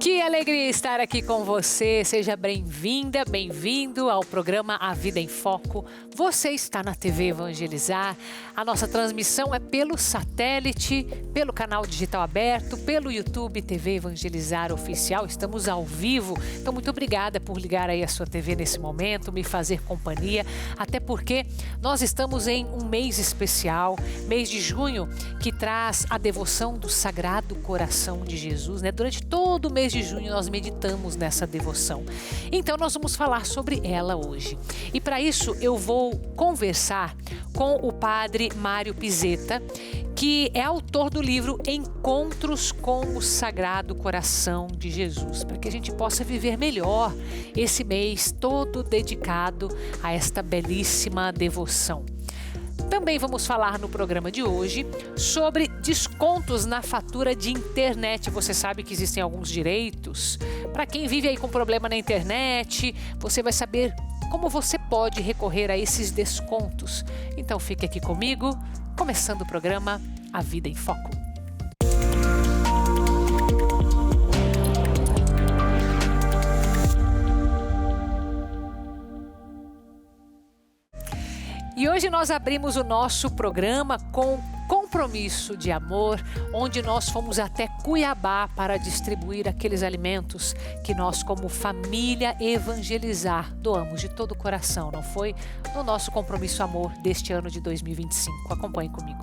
Que alegria estar aqui com você. Seja bem-vinda, bem-vindo ao programa A Vida em Foco. Você está na TV Evangelizar. A nossa transmissão é pelo satélite, pelo canal digital aberto, pelo YouTube TV Evangelizar Oficial. Estamos ao vivo. Então, muito obrigada por ligar aí a sua TV nesse momento, me fazer companhia. Até porque nós estamos em um mês especial, mês de junho, que traz a devoção do Sagrado Coração de Jesus, né? Durante todo o mês de junho nós meditamos nessa devoção. Então nós vamos falar sobre ela hoje. E para isso eu vou conversar com o padre Mário Pizzetta, que é autor do livro Encontros com o Sagrado Coração de Jesus, para que a gente possa viver melhor esse mês todo dedicado a esta belíssima devoção. Também vamos falar no programa de hoje sobre descontos na fatura de internet. Você sabe que existem alguns direitos. Para quem vive aí com problema na internet, você vai saber como você pode recorrer a esses descontos. Então fique aqui comigo, começando o programa A Vida em Foco. E hoje nós abrimos o nosso programa com Compromisso de Amor, onde nós fomos até Cuiabá para distribuir aqueles alimentos que nós, como família Evangelizar, doamos de todo o coração, não foi? No nosso Compromisso Amor deste ano de 2025. Acompanhe comigo.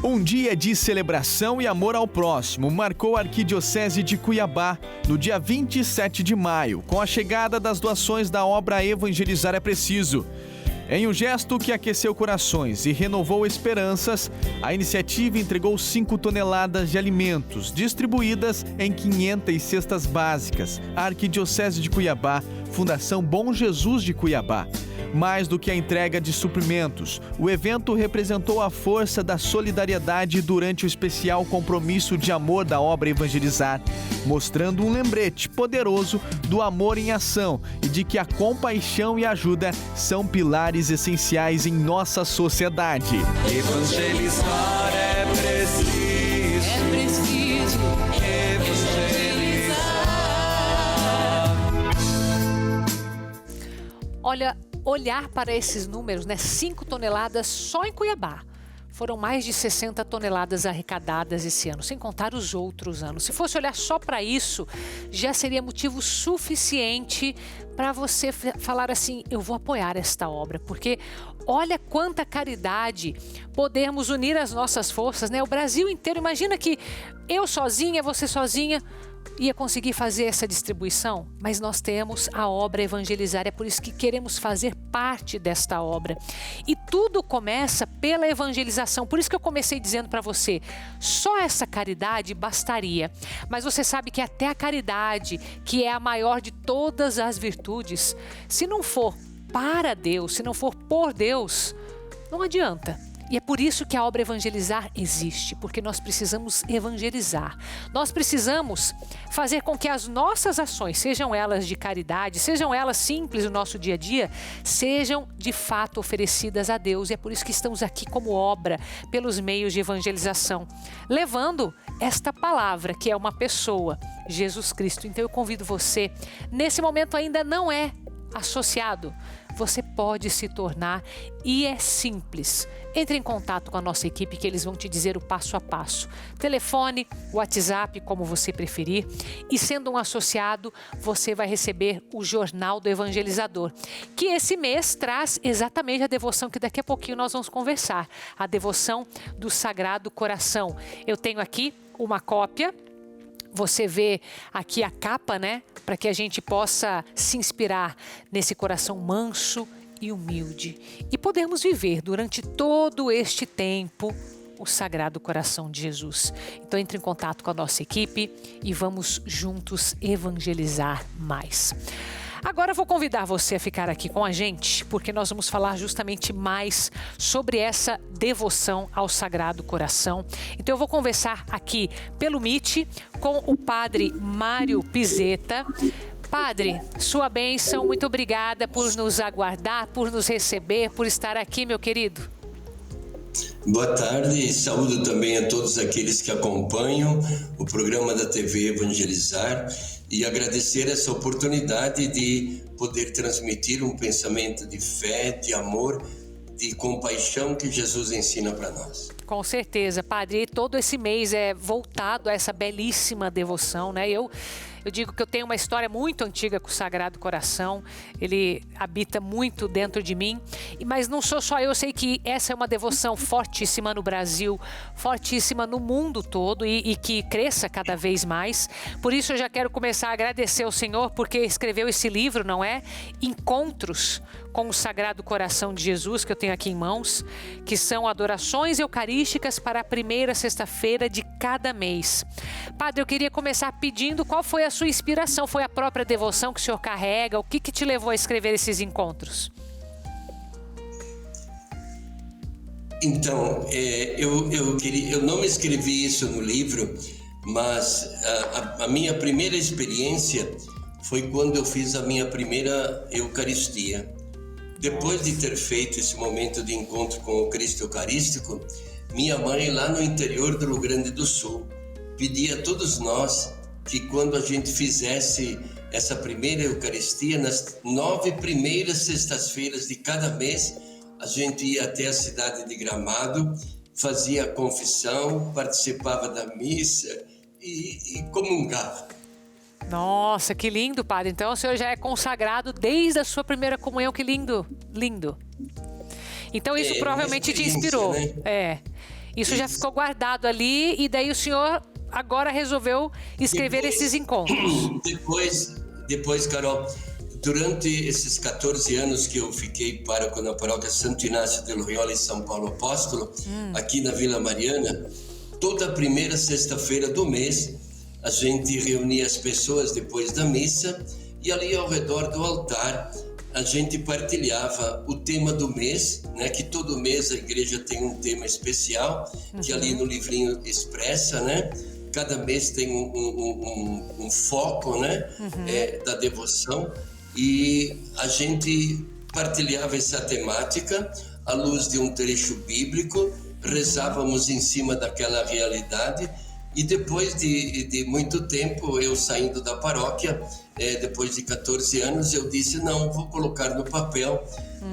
Um dia de celebração e amor ao próximo marcou a Arquidiocese de Cuiabá no dia 27 de maio, com a chegada das doações da obra Evangelizar é Preciso. Em um gesto que aqueceu corações e renovou esperanças, a iniciativa entregou 5 toneladas de alimentos, distribuídas em 500 cestas básicas. A Arquidiocese de Cuiabá, Fundação Bom Jesus de Cuiabá. Mais do que a entrega de suprimentos, o evento representou a força da solidariedade durante o especial Compromisso de Amor da obra Evangelizar, mostrando um lembrete poderoso do amor em ação e de que a compaixão e a ajuda são pilares essenciais em nossa sociedade. Evangelizar é preciso. É preciso evangelizar. Olha, olhar para esses números, né? 5 toneladas só em Cuiabá. Foram mais de 60 toneladas arrecadadas esse ano, sem contar os outros anos. Se fosse olhar só para isso, já seria motivo suficiente para você falar assim, eu vou apoiar esta obra, porque olha quanta caridade podermos unir as nossas forças, né? O Brasil inteiro, imagina que eu sozinha, você sozinha, ia conseguir fazer essa distribuição, mas nós temos a obra Evangelizar, é por isso que queremos fazer parte desta obra. E tudo começa pela evangelização, por isso que eu comecei dizendo para você, só essa caridade bastaria, mas você sabe que até a caridade, que é a maior de todas as virtudes, se não for para Deus, se não for por Deus, não adianta. E é por isso que a obra Evangelizar existe, porque nós precisamos evangelizar. Nós precisamos fazer com que as nossas ações, sejam elas de caridade, sejam elas simples no nosso dia a dia, sejam de fato oferecidas a Deus. E é por isso que estamos aqui como obra, pelos meios de evangelização, levando esta palavra, que é uma pessoa, Jesus Cristo. Então eu convido você, nesse momento ainda não é associado, você pode se tornar e é simples. Entre em contato com a nossa equipe que eles vão te dizer o passo a passo. Telefone, WhatsApp, como você preferir. E sendo um associado, você vai receber o Jornal do Evangelizador, que esse mês traz exatamente a devoção que daqui a pouquinho nós vamos conversar. A devoção do Sagrado Coração. Eu tenho aqui uma cópia. Você vê aqui a capa, né? Para que a gente possa se inspirar nesse coração manso e humilde. E podemos viver durante todo este tempo o Sagrado Coração de Jesus. Então entre em contato com a nossa equipe e vamos juntos evangelizar mais. Agora eu vou convidar você a ficar aqui com a gente, porque nós vamos falar justamente mais sobre essa devoção ao Sagrado Coração. Então eu vou conversar aqui pelo Meet com o padre Mário Pizzetta. Padre, sua bênção, muito obrigada por nos aguardar, por nos receber, por estar aqui, meu querido. Boa tarde e saúdo também a todos aqueles que acompanham o programa da TV Evangelizar e agradecer essa oportunidade de poder transmitir um pensamento de fé, de amor, de compaixão que Jesus ensina para nós. Com certeza, Padre. E todo esse mês é voltado a essa belíssima devoção, né? Eu digo que eu tenho uma história muito antiga com o Sagrado Coração. Ele habita muito dentro de mim. Mas não sou só eu sei que essa é uma devoção fortíssima no Brasil, fortíssima no mundo todo e que cresça cada vez mais. Por isso eu já quero começar a agradecer ao Senhor porque escreveu esse livro, não é? Encontros com o Sagrado Coração de Jesus, que eu tenho aqui em mãos, que são adorações eucarísticas para a primeira sexta-feira de cada mês. Padre, eu queria começar pedindo qual foi a sua inspiração, foi a própria devoção que o senhor carrega, o que te levou a escrever esses encontros? Então, eu não escrevi isso no livro, mas a minha primeira experiência foi quando eu fiz a minha primeira Eucaristia. Depois de ter feito esse momento de encontro com o Cristo Eucarístico, minha mãe, lá no interior do Rio Grande do Sul, pedia a todos nós que quando a gente fizesse essa primeira Eucaristia, nas 9 primeiras sextas-feiras de cada mês, a gente ia até a cidade de Gramado, fazia a confissão, participava da missa e comungava. Nossa, que lindo, Padre. Então o senhor já é consagrado desde a sua primeira comunhão, que lindo, lindo. Então isso provavelmente te inspirou. Né? Isso já ficou guardado ali e daí o senhor agora resolveu escrever esses encontros. Depois, Carol, durante esses 14 anos que eu fiquei pároco na paróquia Santo Inácio de Loyola em São Paulo Apóstolo, aqui na Vila Mariana, toda primeira sexta-feira do mês, a gente reunia as pessoas depois da missa e ali ao redor do altar a gente partilhava o tema do mês, né? Que todo mês a igreja tem um tema especial, que ali no livrinho expressa, né? Cada mês tem um foco, né? Da devoção e a gente partilhava essa temática à luz de um trecho bíblico, rezávamos em cima daquela realidade. E depois de muito tempo, eu saindo da paróquia, depois de 14 anos, eu disse, não, vou colocar no papel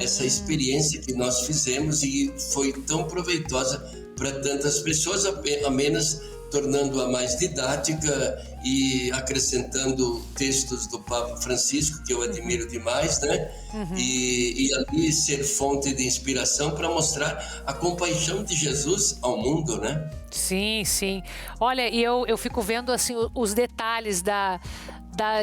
essa experiência que nós fizemos e foi tão proveitosa para tantas pessoas, apenas tornando-a mais didática e acrescentando textos do Papa Francisco, que eu admiro demais, né? E ali ser fonte de inspiração para mostrar a compaixão de Jesus ao mundo, né? Sim, sim. Olha, e eu fico vendo assim os detalhes da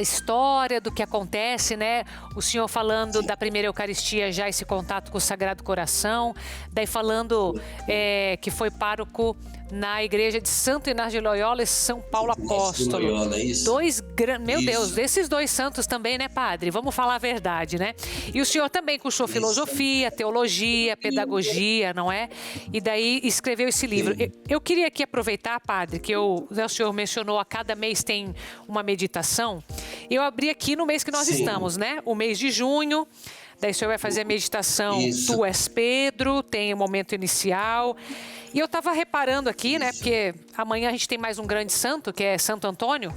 história, do que acontece, né? O senhor falando da primeira Eucaristia, já esse contato com o Sagrado Coração, daí falando que foi pároco na igreja de Santo Inácio de Loyola e São Paulo Apóstolo. Loyola, isso. Meu Deus, desses dois santos também, né, Padre? Vamos falar a verdade, né? E o senhor também cursou filosofia, teologia, pedagogia, não é? E daí escreveu esse livro. Eu queria aqui aproveitar, Padre, que o senhor mencionou a cada mês tem uma meditação. Eu abri aqui no mês que nós estamos, né? O mês de junho. Daí o senhor vai fazer a meditação Tu és Pedro, tem o momento inicial. E eu estava reparando aqui, né? Porque amanhã a gente tem mais um grande santo, que é Santo Antônio.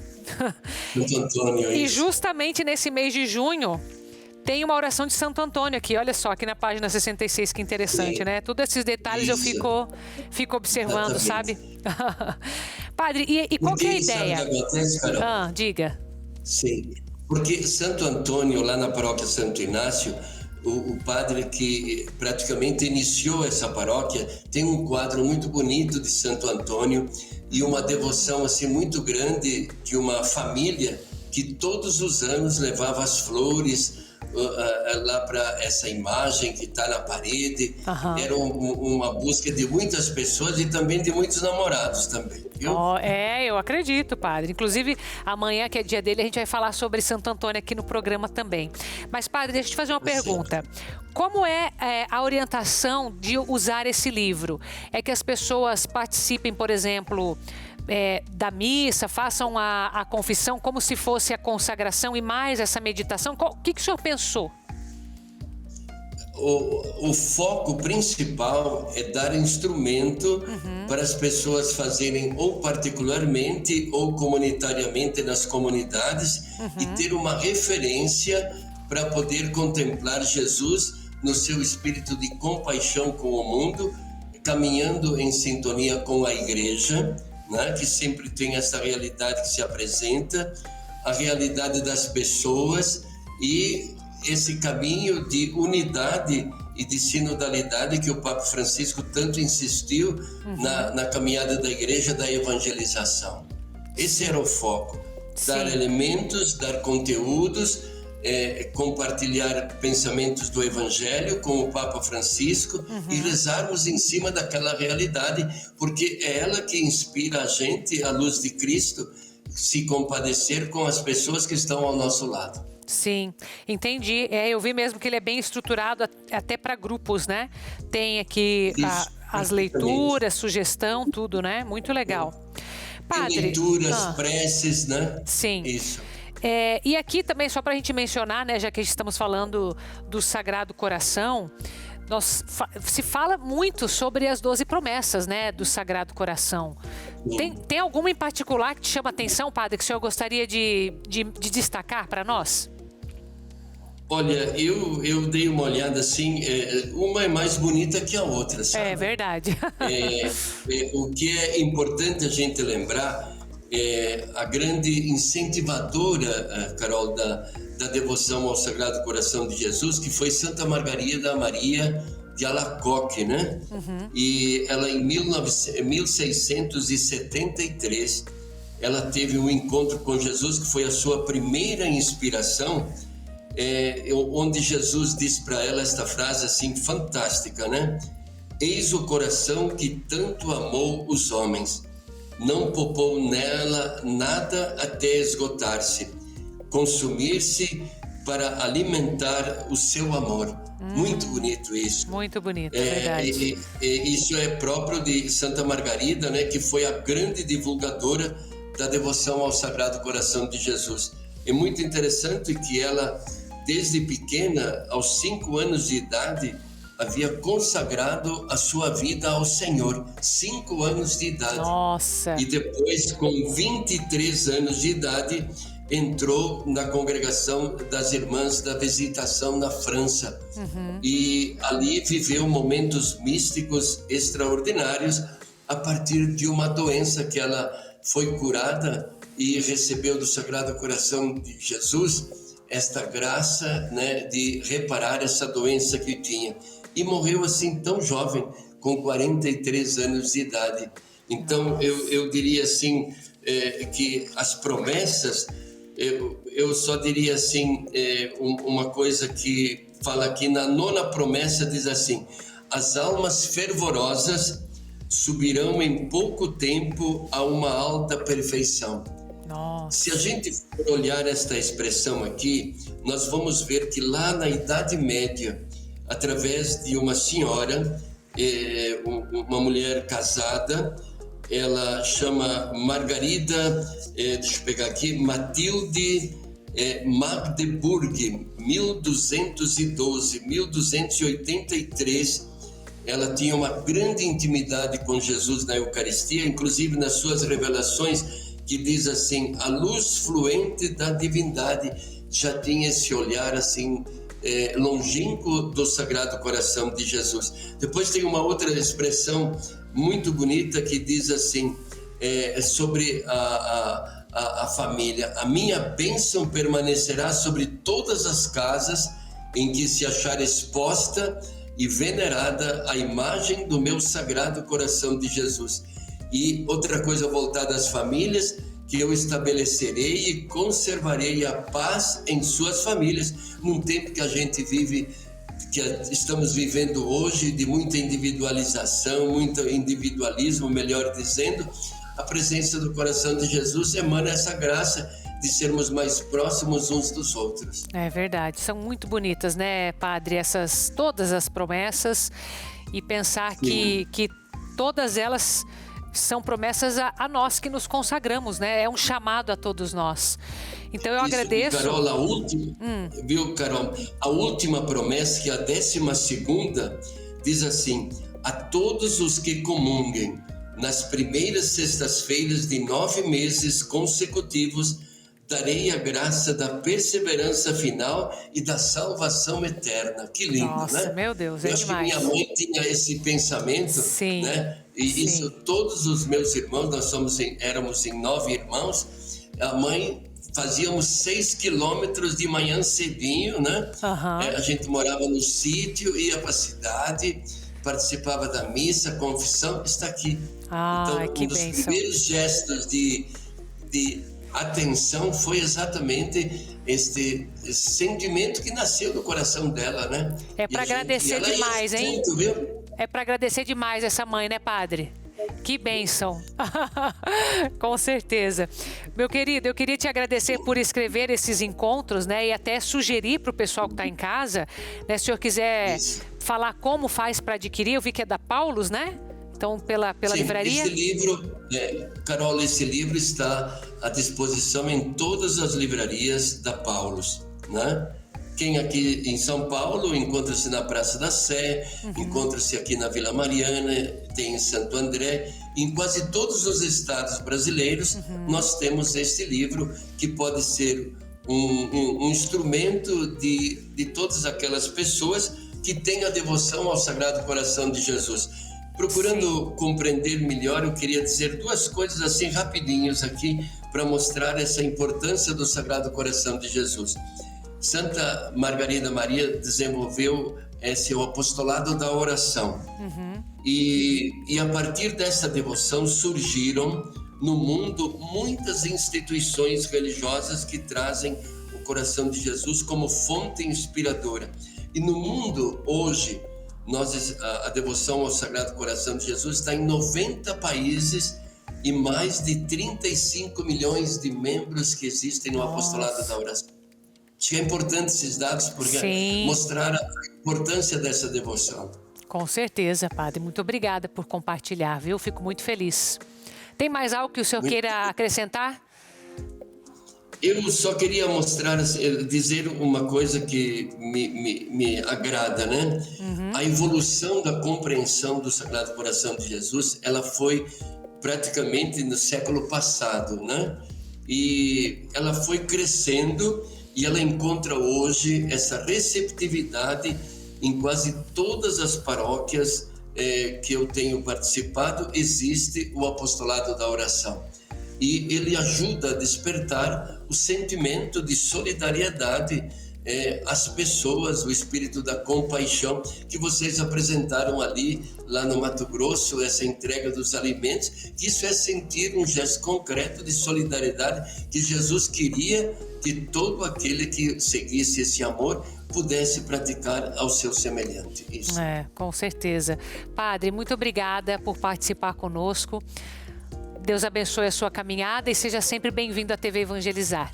Santo Antônio, E justamente nesse mês de junho tem uma oração de Santo Antônio aqui. Olha só, aqui na página 66, que interessante, né? Todos esses detalhes eu fico observando, sabe? Padre, e qual que é a ideia? Sabe o que acontece, Carol? Diga. Sim, porque Santo Antônio, lá na paróquia Santo Inácio, o padre que praticamente iniciou essa paróquia, tem um quadro muito bonito de Santo Antônio e uma devoção assim muito grande de uma família que todos os anos levava as flores lá para essa imagem que está na parede. Era uma busca de muitas pessoas e também de muitos namorados também. Eu acredito, Padre. Inclusive, amanhã, que é dia dele, a gente vai falar sobre Santo Antônio aqui no programa também. Mas, Padre, deixa eu te fazer uma pergunta. Como é a orientação de usar esse livro? É que as pessoas participem, por exemplo, da missa, façam a confissão como se fosse a consagração e mais essa meditação? O que o senhor pensou? o foco principal é dar instrumento para as pessoas fazerem ou particularmente ou comunitariamente nas comunidades e ter uma referência para poder contemplar Jesus no seu espírito de compaixão com o mundo, caminhando em sintonia com a igreja, né, que sempre tem essa realidade que se apresenta, a realidade das pessoas e esse caminho de unidade e de sinodalidade que o Papa Francisco tanto insistiu na caminhada da igreja da evangelização. Esse era o foco, dar elementos, dar conteúdos, compartilhar pensamentos do Evangelho com o Papa Francisco e rezarmos em cima daquela realidade, porque é ela que inspira a gente, à luz de Cristo, se compadecer com as pessoas que estão ao nosso lado. Sim, entendi. Eu vi mesmo que ele é bem estruturado até para grupos, né? Tem aqui as leituras, sugestão, tudo, né? Muito legal. Padre, leituras, preces, né? Sim. Isso. E aqui também, só para a gente mencionar, né? Já que estamos falando do Sagrado Coração, se fala muito sobre as 12 promessas, né? Do Sagrado Coração. Tem alguma em particular que te chama a atenção, padre, que o senhor gostaria de destacar para nós? Olha, eu dei uma olhada assim, uma é mais bonita que a outra, sabe? É verdade. O que é importante a gente lembrar é a grande incentivadora, Carol, da devoção ao Sagrado Coração de Jesus, que foi Santa Margarida Maria de Alacoque, né? E ela, em 1673, ela teve um encontro com Jesus, que foi a sua primeira inspiração, onde Jesus diz para ela esta frase assim fantástica, né? Eis o coração que tanto amou os homens, não poupou nela nada até esgotar-se, consumir-se para alimentar o seu amor. Muito bonito isso. Muito bonito, verdade. Isso é próprio de Santa Margarida, né? Que foi a grande divulgadora da devoção ao Sagrado Coração de Jesus. É muito interessante que ela, desde pequena, aos 5 anos de idade, havia consagrado a sua vida ao Senhor. 5 anos de idade. Nossa! E depois, com 23 anos de idade, entrou na congregação das Irmãs da Visitação na França. E ali viveu momentos místicos extraordinários a partir de uma doença que ela foi curada e recebeu do Sagrado Coração de Jesus esta graça, né, de reparar essa doença que tinha. E morreu assim tão jovem, com 43 anos de idade. Então eu diria assim, que as promessas, eu só diria assim, uma coisa que fala aqui na 9ª promessa, diz assim: as almas fervorosas subirão em pouco tempo a uma alta perfeição. Nossa. Se a gente for olhar esta expressão aqui, nós vamos ver que lá na Idade Média, através de uma senhora, uma mulher casada, ela chama Margarida, deixa eu pegar aqui, Matilde Magdeburg, 1283, ela tinha uma grande intimidade com Jesus na Eucaristia, inclusive nas suas revelações, que diz assim: a luz fluente da divindade. Já tinha esse olhar assim longínquo do Sagrado Coração de Jesus. Depois tem uma outra expressão muito bonita que diz assim, sobre a família: a minha bênção permanecerá sobre todas as casas em que se achar exposta e venerada a imagem do meu Sagrado Coração de Jesus. E outra coisa voltada às famílias, que eu estabelecerei e conservarei a paz em suas famílias, num tempo que a gente vive, que estamos vivendo hoje, de muita individualização, muito individualismo, melhor dizendo. A presença do coração de Jesus emana essa graça de sermos mais próximos uns dos outros. É verdade, são muito bonitas, né, padre, todas as promessas, e pensar que todas elas são promessas a nós que nos consagramos, né? É um chamado a todos nós. Então eu agradeço. Carol, a última, viu, Carol? A última promessa, que é a 12ª, diz assim: a todos os que comunguem nas primeiras sextas-feiras de 9 meses consecutivos, darei a graça da perseverança final e da salvação eterna. Que lindo, Nossa, né? meu Deus, é Eu demais. acho que minha mãe tinha esse pensamento, Sim, né? E sim. isso, todos os meus irmãos, éramos em 9 irmãos, a mãe fazíamos 6 quilômetros de manhã cedinho, né? A gente morava no sítio, ia para a cidade, participava da missa, confissão, está aqui. Então, que um dos bênção. primeiros gestos de atenção foi exatamente este sentimento que nasceu no coração dela, né? É para agradecer demais, hein? Junto, viu? É para agradecer demais essa mãe, né, padre? Que bênção. Com certeza. Meu querido, eu queria te agradecer por escrever esses encontros, né? E até sugerir para o pessoal que está em casa, né? Se o senhor quiser falar como faz para adquirir, eu vi que é da Paulus, né? Então, pela Sim, livraria? Esse livro, Carol, esse livro está à disposição em todas as livrarias da Paulus, né? Quem aqui em São Paulo encontra-se na Praça da Sé, encontra-se aqui na Vila Mariana, tem em Santo André, em quase todos os estados brasileiros nós temos este livro, que pode ser um instrumento de todas aquelas pessoas que têm a devoção ao Sagrado Coração de Jesus. Procurando compreender melhor, eu queria dizer 2 coisas assim rapidinhos aqui para mostrar essa importância do Sagrado Coração de Jesus. Santa Margarida Maria desenvolveu o apostolado da oração. E a partir dessa devoção surgiram no mundo muitas instituições religiosas que trazem o coração de Jesus como fonte inspiradora. E no mundo hoje, a devoção ao Sagrado Coração de Jesus está em 90 países e mais de 35 milhões de membros que existem no apostolado da oração. Acho que é importante esses dados porque mostrar a importância dessa devoção. Com certeza, padre. Muito obrigada por compartilhar, viu? Fico muito feliz. Tem mais algo que o senhor queira acrescentar? Eu só queria dizer uma coisa que me agrada, né? A evolução da compreensão do Sagrado Coração de Jesus, ela foi praticamente no século passado, né? E ela foi crescendo e ela encontra hoje essa receptividade em quase todas as paróquias que eu tenho participado. Existe o apostolado da oração. E ele ajuda a despertar o sentimento de solidariedade às pessoas, o espírito da compaixão que vocês apresentaram lá no Mato Grosso, essa entrega dos alimentos. Isso é sentir um gesto concreto de solidariedade que Jesus queria que todo aquele que seguisse esse amor pudesse praticar ao seu semelhante. Isso. Com certeza. Padre, muito obrigada por participar conosco. Deus abençoe a sua caminhada e seja sempre bem-vindo à TV Evangelizar.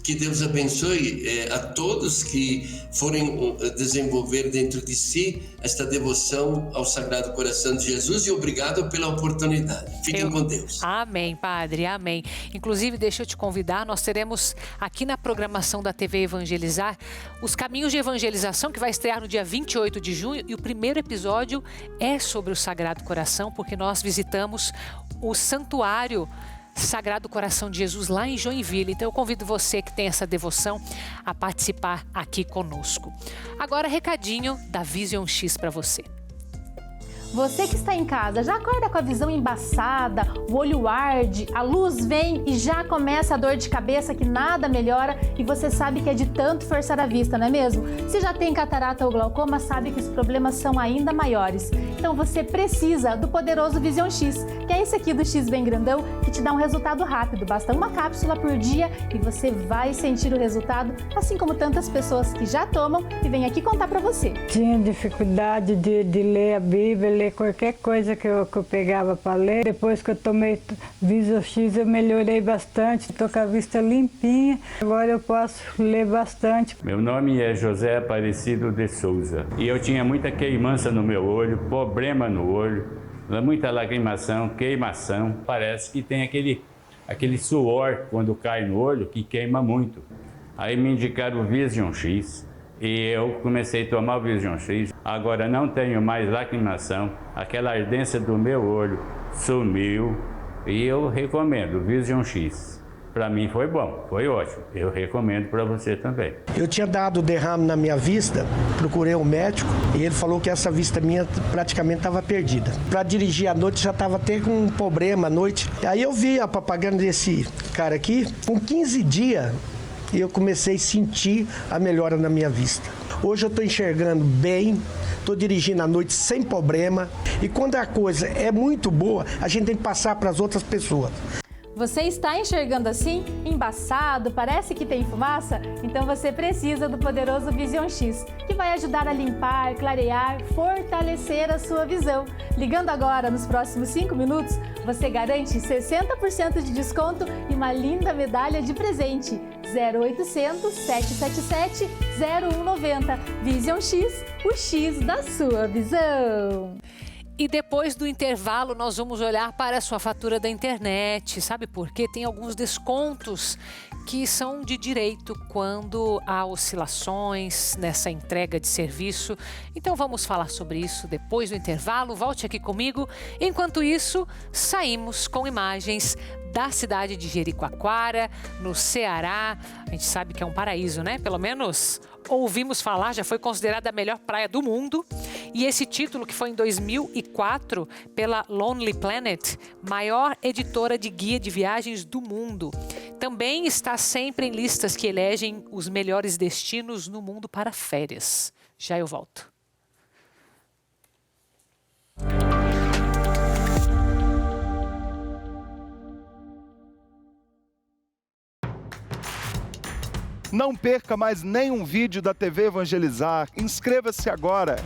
Que Deus abençoe a todos que forem desenvolver dentro de si esta devoção ao Sagrado Coração de Jesus, e obrigado pela oportunidade. Fiquem com Deus. Amém, Padre, amém. Inclusive, deixa eu te convidar, nós teremos aqui na programação da TV Evangelizar os Caminhos de Evangelização, que vai estrear no dia 28 de junho, e o primeiro episódio é sobre o Sagrado Coração, porque nós visitamos o Santuário Sagrado Coração de Jesus lá em Joinville. Então eu convido você que tem essa devoção a participar aqui conosco. Agora, recadinho da Vision X para você. Você que está em casa, já acorda com a visão embaçada, o olho arde, a luz vem e já começa a dor de cabeça que nada melhora e você sabe que é de tanto forçar a vista, não é mesmo? Se já tem catarata ou glaucoma, sabe que os problemas são ainda maiores. Então você precisa do poderoso Vision X, que é esse aqui do X bem grandão, que te dá um resultado rápido. Basta uma cápsula por dia e você vai sentir o resultado, assim como tantas pessoas que já tomam e vêm aqui contar para você. Tinha dificuldade de ler a Bíblia, ler qualquer coisa que eu pegava para ler. Depois que eu tomei Vision X, eu melhorei bastante, estou com a vista limpinha. Agora eu posso ler bastante. Meu nome é José Aparecido de Souza e eu tinha muita queimança no meu olho, problema no olho. muita lacrimação, queimação. Parece que tem aquele suor quando cai no olho que queima muito. Aí me indicaram o Vision X e eu comecei a tomar o Vision X. Agora não tenho mais lacrimação, aquela ardência do meu olho sumiu e eu recomendo o Vision X. Para mim foi bom, foi ótimo. Eu recomendo para você também. Eu tinha dado derrame na minha vista, procurei um médico e ele falou que essa vista minha praticamente estava perdida. Para dirigir à noite já estava até com um problema à noite. Aí eu vi a propaganda desse cara aqui, com 15 dias eu comecei a sentir a melhora na minha vista. Hoje eu estou enxergando bem, estou dirigindo à noite sem problema e quando a coisa é muito boa, a gente tem que passar para as outras pessoas. Você está enxergando assim? Embaçado? Parece que tem fumaça? Então você precisa do poderoso Vision X, que vai ajudar a limpar, clarear, fortalecer a sua visão. Ligando agora nos próximos 5 minutos, você garante 60% de desconto e uma linda medalha de presente. 0800 777 0190. Vision X, o X da sua visão. E depois do intervalo, nós vamos olhar para a sua fatura da internet. Sabe por quê? Tem alguns descontos que são de direito quando há oscilações nessa entrega de serviço. Então vamos falar sobre isso depois do intervalo. Volte aqui comigo. Enquanto isso, saímos com imagens da cidade de Jericoacoara, no Ceará. A gente sabe que é um paraíso, né? Pelo menos ouvimos falar, já foi considerada a melhor praia do mundo. E esse título, que foi em 2004 pela Lonely Planet, maior editora de guia de viagens do mundo, também está sempre em listas que elegem os melhores destinos no mundo para férias. Já eu volto. Não perca mais nenhum vídeo da TV Evangelizar. Inscreva-se agora.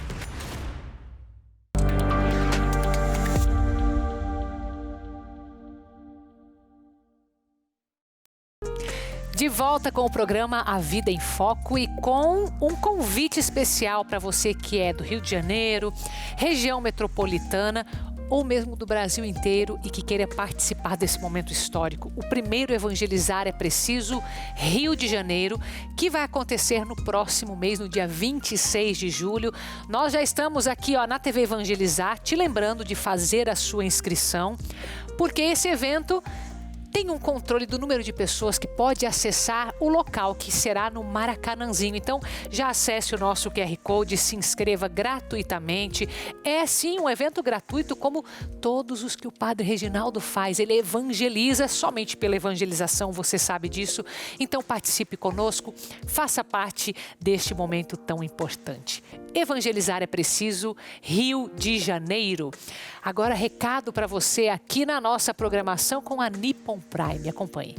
De volta com o programa A Vida em Foco e com um convite especial para você que é do Rio de Janeiro, região metropolitana ou mesmo do Brasil inteiro e que queira participar desse momento histórico. O primeiro Evangelizar é Preciso, Rio de Janeiro, que vai acontecer no próximo mês, no dia 26 de julho. Nós já estamos aqui na TV Evangelizar, te lembrando de fazer a sua inscrição, porque esse evento tem um controle do número de pessoas que pode acessar o local, que será no Maracanãzinho. Então, já acesse o nosso QR Code, se inscreva gratuitamente. É sim um evento gratuito, como todos os que o Padre Reginaldo faz. Ele evangeliza somente pela evangelização, você sabe disso. Então, participe conosco, faça parte deste momento tão importante. Evangelizar é Preciso, Rio de Janeiro. Agora, recado para você aqui na nossa programação com a Nippon Prime. Acompanhe.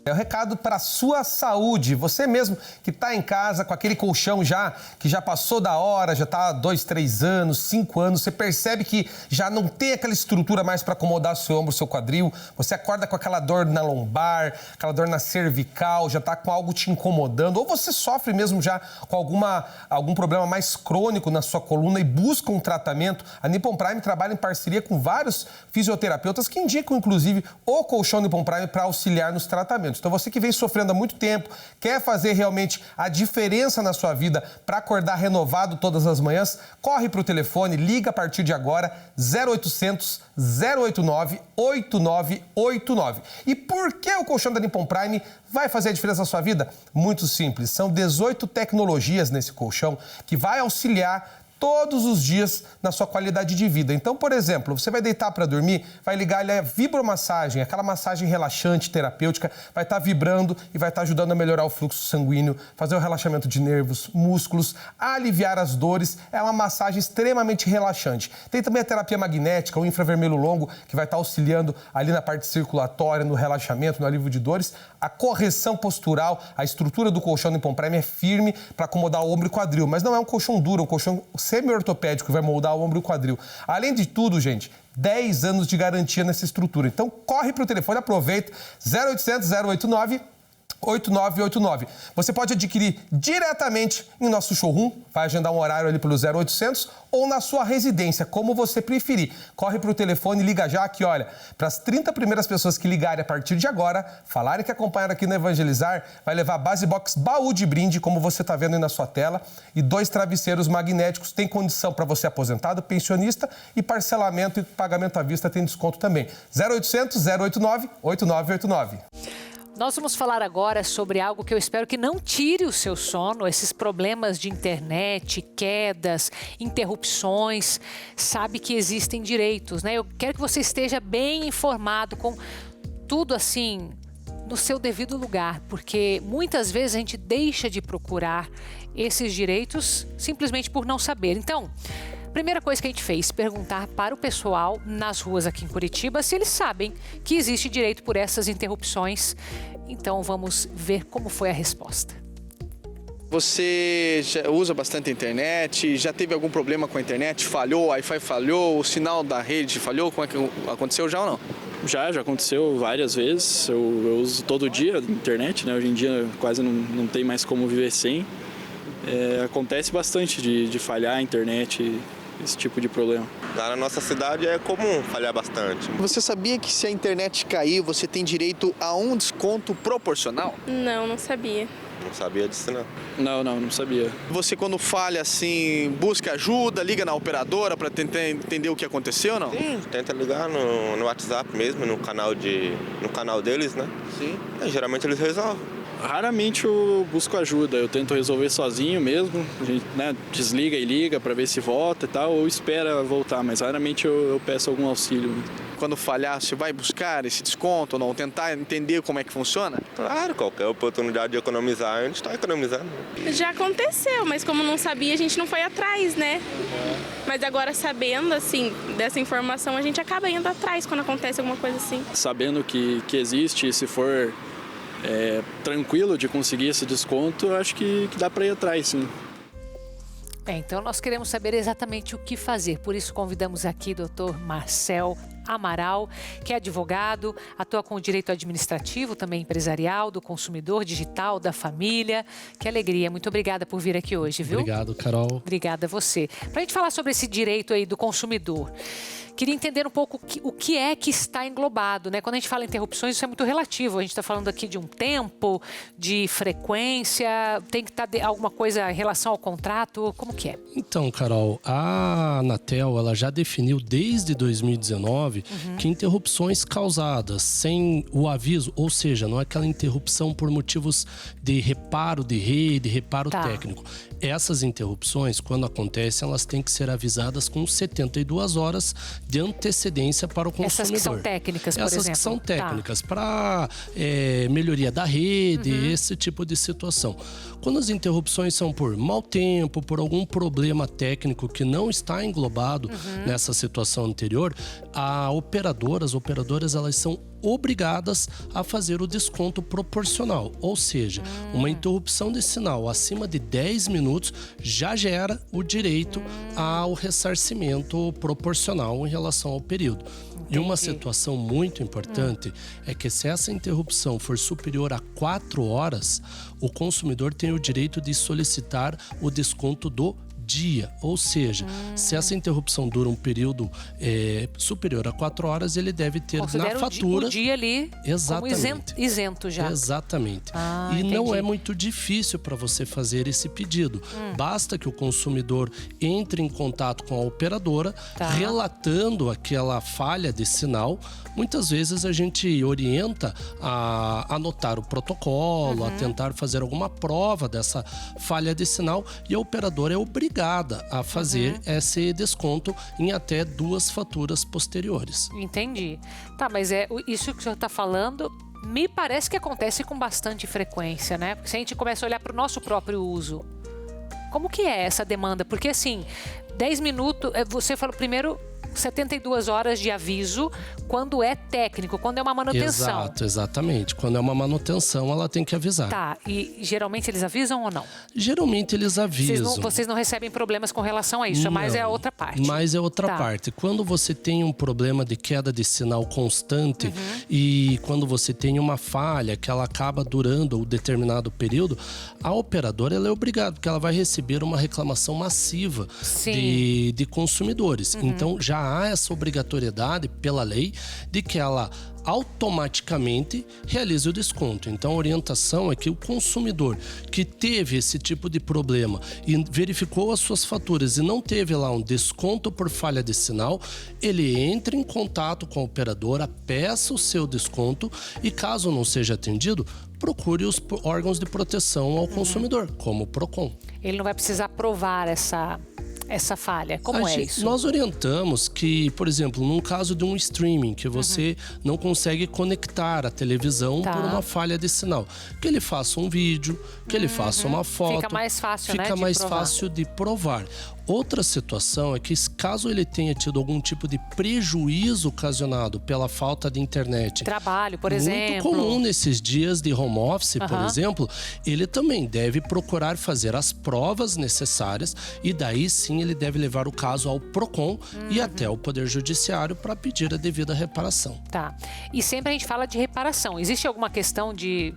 É o recado para a sua saúde. Você mesmo que está em casa com aquele colchão que já passou da hora, já está há 2, 3 anos, 5 anos, você percebe que já não tem aquela estrutura mais para acomodar seu ombro, seu quadril, você acorda com aquela dor na lombar, aquela dor na cervical, já está com algo te incomodando, ou você sofre mesmo já com algum problema mais crônico na sua coluna e busca um tratamento. A Nippon Prime trabalha em parceria com vários fisioterapeutas que indicam, inclusive, o colchão Nippon Prime para auxiliar nos tratamentos. Então você que vem sofrendo há muito tempo, quer fazer realmente a diferença na sua vida para acordar renovado todas as manhãs, corre para o telefone, liga a partir de agora, 0800 089 8989. E por que o colchão da Nippon Prime vai fazer a diferença na sua vida? Muito simples, são 18 tecnologias nesse colchão que vai auxiliar todos os dias na sua qualidade de vida. Então, por exemplo, você vai deitar para dormir, vai ligar a vibromassagem, aquela massagem relaxante, terapêutica, vai estar vibrando e vai estar ajudando a melhorar o fluxo sanguíneo, fazer o relaxamento de nervos, músculos, aliviar as dores. É uma massagem extremamente relaxante. Tem também a terapia magnética, o infravermelho longo, que vai estar auxiliando ali na parte circulatória, no relaxamento, no alívio de dores. A correção postural, a estrutura do colchão Nippon Prime é firme para acomodar o ombro e quadril, mas não é um colchão duro, é um colchão semi-ortopédico que vai moldar o ombro e o quadril. Além de tudo, gente, 10 anos de garantia nessa estrutura. Então, corre para o telefone, aproveita, 0800 089 8989. Você pode adquirir diretamente em nosso showroom, vai agendar um horário ali pelo 0800 ou na sua residência, como você preferir. Corre para o telefone e liga já que, olha, para as 30 primeiras pessoas que ligarem a partir de agora, falarem que acompanharam aqui no Evangelizar, vai levar Base Box baú de brinde, como você está vendo aí na sua tela, e 2 travesseiros magnéticos. Tem condição para você aposentado, pensionista, e parcelamento e pagamento à vista tem desconto também. 0800 089 8989. Nós vamos falar agora sobre algo que eu espero que não tire o seu sono, esses problemas de internet, quedas, interrupções. Sabe que existem direitos, né? Eu quero que você esteja bem informado com tudo assim no seu devido lugar, porque muitas vezes a gente deixa de procurar esses direitos simplesmente por não saber. Então, primeira coisa que a gente fez, perguntar para o pessoal nas ruas aqui em Curitiba se eles sabem que existe direito por essas interrupções. Então vamos ver como foi a resposta. Você já usa bastante a internet? Já teve algum problema com a internet? Falhou, o Wi-Fi falhou, o sinal da rede falhou? Como é que aconteceu já ou não? Já aconteceu várias vezes. Eu uso todo dia a internet, né? Hoje em dia quase não tem mais como viver sem. Acontece bastante de falhar a internet, esse tipo de problema. Lá na nossa cidade é comum falhar bastante. Você sabia que se a internet cair, você tem direito a um desconto proporcional? Não sabia. Não sabia disso, não. Não sabia. Você, quando falha, assim, busca ajuda, liga na operadora para tentar entender o que aconteceu ou não? Sim, tenta ligar no WhatsApp mesmo, no canal deles, né? Sim. Geralmente eles resolvem. Raramente eu busco ajuda, eu tento resolver sozinho mesmo. A gente, né, desliga e liga para ver se volta e tal, ou espera voltar, mas raramente eu peço algum auxílio. Quando falhar, você vai buscar esse desconto ou não? Tentar entender como é que funciona? Claro, qualquer oportunidade de economizar, a gente está economizando. Já aconteceu, mas como não sabia, a gente não foi atrás, né? Mas agora sabendo, assim, dessa informação, a gente acaba indo atrás quando acontece alguma coisa assim. Sabendo que existe, se for tranquilo de conseguir esse desconto, eu acho que dá para ir atrás, sim. Então nós queremos saber exatamente o que fazer, por isso convidamos aqui o Dr. Marcel Amaral, que é advogado, atua com o direito administrativo, também empresarial, do consumidor, digital, da família. Que alegria, muito obrigada por vir aqui hoje, viu? Obrigado, Carol. Obrigada a você. Para a gente falar sobre esse direito aí do consumidor, queria entender um pouco o que é que está englobado, né? Quando a gente fala em interrupções, isso é muito relativo. A gente está falando aqui de um tempo, de frequência, tem que estar alguma coisa em relação ao contrato, como que é? Então, Carol, a Anatel, ela já definiu desde 2019 que interrupções causadas sem o aviso, ou seja, não é aquela interrupção por motivos de reparo de rede, reparo técnico. Essas interrupções, quando acontecem, elas têm que ser avisadas com 72 horas de antecedência para o consumidor. Essas que são técnicas, por exemplo. Essas que são técnicas para melhoria da rede, esse tipo de situação. Quando as interrupções são por mau tempo, por algum problema técnico que não está englobado nessa situação anterior, as operadoras elas são obrigadas a fazer o desconto proporcional. Ou seja, uma interrupção de sinal acima de 10 minutos já gera o direito ao ressarcimento proporcional em relação ao período. E uma situação muito importante é que se essa interrupção for superior a 4 horas, o consumidor tem o direito de solicitar o desconto do dia, ou seja, se essa interrupção dura um período superior a 4 horas, ele deve ter na fatura o dia ali como isento já. Exatamente. E entendi. Não é muito difícil para você fazer esse pedido. Basta que o consumidor entre em contato com a operadora, relatando aquela falha de sinal. Muitas vezes a gente orienta a anotar o protocolo, a tentar fazer alguma prova dessa falha de sinal, e a operadora é obrigada a fazer esse desconto em até 2 faturas posteriores. Entendi. Tá, mas isso que o senhor está falando me parece que acontece com bastante frequência, né? Porque se a gente começa a olhar para o nosso próprio uso, como que é essa demanda? Porque assim, 10 minutos, você falou primeiro 72 horas de aviso quando é técnico, quando é uma manutenção. Exato, exatamente. Quando é uma manutenção, ela tem que avisar. Tá, e geralmente eles avisam ou não? Geralmente eles avisam. Vocês não recebem problemas com relação a isso, mas é a outra parte. Mas é outra parte. Quando você tem um problema de queda de sinal constante e quando você tem uma falha que ela acaba durando um determinado período, a operadora ela é obrigada, porque ela vai receber uma reclamação massiva de consumidores. Então já há essa obrigatoriedade pela lei de que ela automaticamente realize o desconto. Então a orientação é que o consumidor que teve esse tipo de problema e verificou as suas faturas e não teve lá um desconto por falha de sinal, ele entre em contato com a operadora, peça o seu desconto e caso não seja atendido, procure os órgãos de proteção ao consumidor, como o PROCON. Ele não vai precisar provar essa falha. Como é isso? Nós orientamos que, por exemplo, num caso de um streaming, que você não consegue conectar a televisão por uma falha de sinal, que ele faça um vídeo, que ele faça uma foto. Fica mais fácil, Fica mais fácil de provar. Outra situação é que, caso ele tenha tido algum tipo de prejuízo ocasionado pela falta de internet, trabalho, por exemplo, muito comum nesses dias de home office, por exemplo, ele também deve procurar fazer as provas necessárias e daí sim ele deve levar o caso ao PROCON e até o Poder Judiciário para pedir a devida reparação. Tá. E sempre a gente fala de reparação. Existe alguma questão de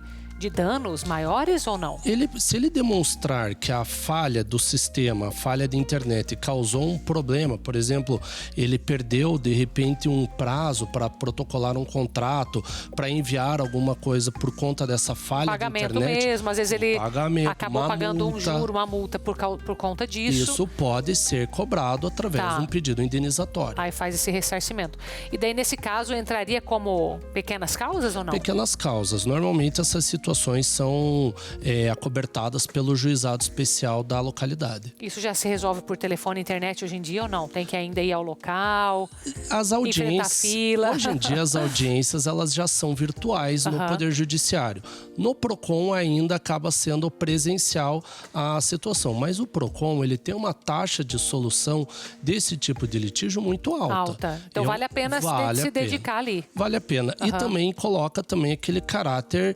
danos maiores ou não? Se ele demonstrar que a falha do sistema, a falha de internet causou um problema, por exemplo, ele perdeu de repente um prazo para protocolar um contrato, para enviar alguma coisa por conta dessa falha pagamento de internet. Mesmo, às vezes ele acabou pagando um juro, uma multa por conta disso. Isso pode ser cobrado através de um pedido indenizatório. Aí faz esse ressarcimento. E daí nesse caso entraria como pequenas causas ou não? Pequenas causas. Normalmente essas situações são acobertadas pelo juizado especial da localidade. Isso já se resolve por telefone e internet hoje em dia ou não? Tem que ainda ir ao local, as audiências, enfrentar fila? Hoje em dia as audiências elas já são virtuais no Poder Judiciário. No PROCON ainda acaba sendo presencial a situação, mas o PROCON ele tem uma taxa de solução desse tipo de litígio muito alta. Então vale a pena se dedicar ali. Vale a pena. E também coloca também aquele caráter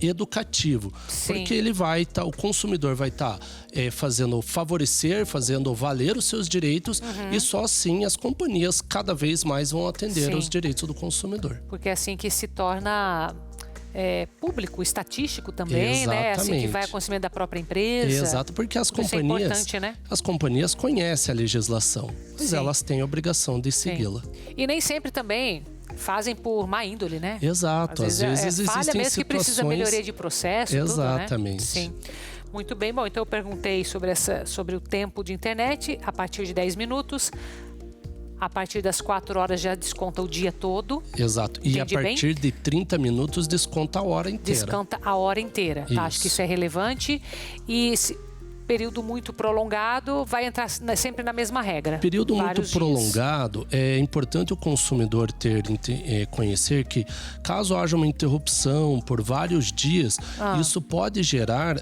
educativo. Sim. Porque ele vai o consumidor vai estar fazendo valer os seus direitos e só assim as companhias cada vez mais vão atender os direitos do consumidor. Porque é assim que se torna público, estatístico também, né? É assim que vai ao conhecimento da própria empresa. Exato, porque as companhias, isso é importante, né? As companhias conhecem a legislação, mas elas têm a obrigação de segui-la. E nem sempre também fazem por má índole, né? Exato, às vezes existem falha mesmo situações... que precisa melhoria de processo. Exatamente. Tudo, né? Sim. Muito bem, bom, então eu perguntei sobre o tempo de internet a partir de 10 minutos. A partir das 4 horas já desconta o dia todo. Exato. E a partir de 30 minutos desconta a hora inteira. Desconta a hora inteira. Tá? Acho que isso é relevante. E período muito prolongado vai entrar sempre na mesma regra. Período muito prolongado, é importante o consumidor conhecer que caso haja uma interrupção por vários dias, isso pode gerar